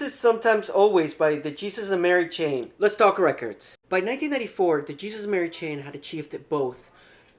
is Sometimes Always by the Jesus and Mary Chain. Let's talk records. By 1994, the Jesus and Mary Chain had achieved both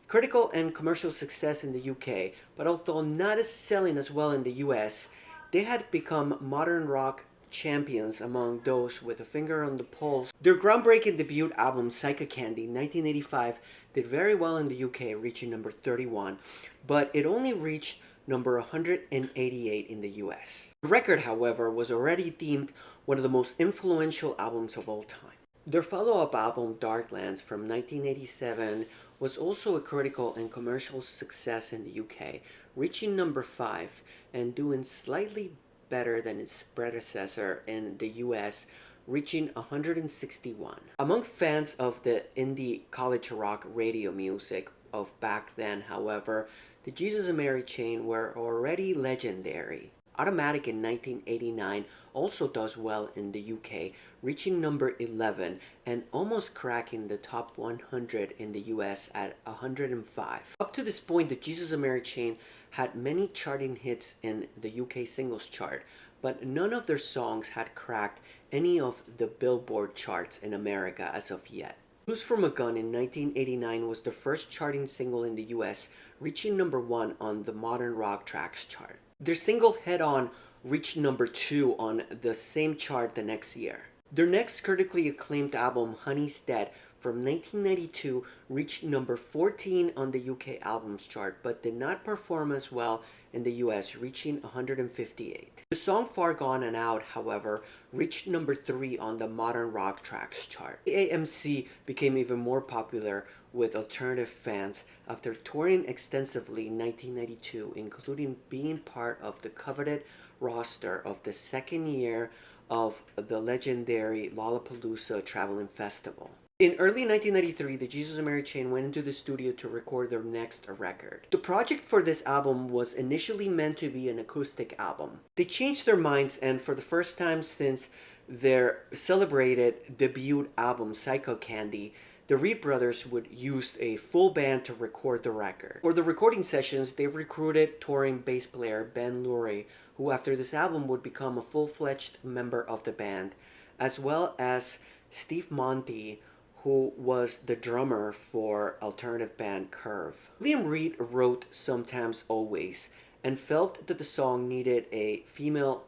critical and commercial success in the UK, but although not as selling as well in the US, they had become modern rock champions among those with a finger on the pulse. Their groundbreaking debut album, Psycho Candy, 1985, did very well in the UK, reaching number 31, but it only reached number 188 in the US. The record, however, was already deemed one of the most influential albums of all time. Their follow-up album, Darklands, from 1987, was also a critical and commercial success in the UK, reaching number 5 and doing slightly better than its predecessor in the US, reaching 161. Among fans of the indie college rock radio music of back then, however, the Jesus and Mary Chain were already legendary. Automatic in 1989 also does well in the UK, reaching number 11 and almost cracking the top 100 in the US at 105. Up to this point, the Jesus and Mary Chain had many charting hits in the UK singles chart, but none of their songs had cracked any of the Billboard charts in America as of yet. Blues from a Gun in 1989 was the first charting single in the US, reaching number 1 on the Modern Rock Tracks chart. Their single Head On reached number 2 on the same chart the next year. Their next critically acclaimed album, Honey's Dead, from 1992, reached number 14 on the UK albums chart, but did not perform as well in the US, reaching 158. The song Far Gone and Out, however, reached number 3 on the Modern Rock Tracks chart. AMC became even more popular with alternative fans after touring extensively in 1992, including being part of the coveted roster of the second year of the legendary Lollapalooza Traveling Festival. In early 1993, the Jesus and Mary Chain went into the studio to record their next record. The project for this album was initially meant to be an acoustic album. They changed their minds, and for the first time since their celebrated debut album, Psycho Candy, the Reed brothers would use a full band to record the record. For the recording sessions, they recruited touring bass player Ben Lurie, who after this album would become a full-fledged member of the band, as well as Steve Monty, who was the drummer for alternative band Curve. William Reed wrote Sometimes Always and felt that the song needed a female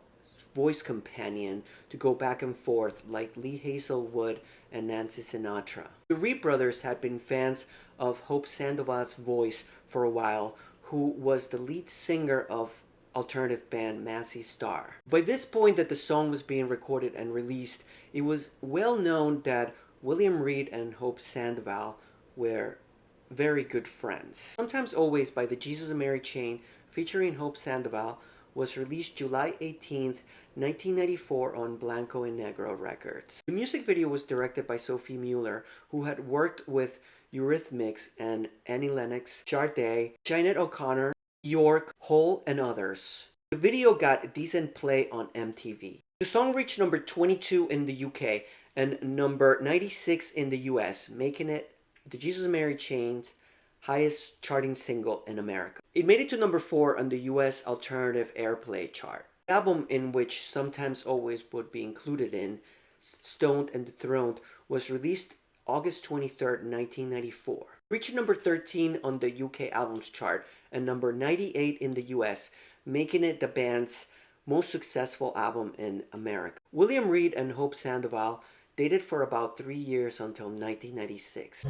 voice companion to go back and forth like Lee Hazelwood and Nancy Sinatra. The Reed brothers had been fans of Hope Sandoval's voice for a while, who was the lead singer of alternative band Massey Star. By this point that the song was being recorded and released, it was well known that William Reed and Hope Sandoval were very good friends. Sometimes Always by the Jesus and Mary Chain, featuring Hope Sandoval, was released July 18th, 1994 on Blanco y Negro Records. The music video was directed by Sophie Muller, who had worked with Eurythmics and Annie Lennox, Sade, Sinead O'Connor, York, Hole, and others. The video got decent play on MTV. The song reached number 22 in the UK and number 96 in the US, making it the Jesus and Mary Chain's highest charting single in America. It made it to number 4 on the US Alternative Airplay chart. The album in which Sometimes Always would be included in, Stoned and Dethroned, was released August 23rd, 1994. Reached number 13 on the UK albums chart and number 98 in the US, making it the band's most successful album in America. William Reed and Hope Sandoval dated for about 3 years until 1996.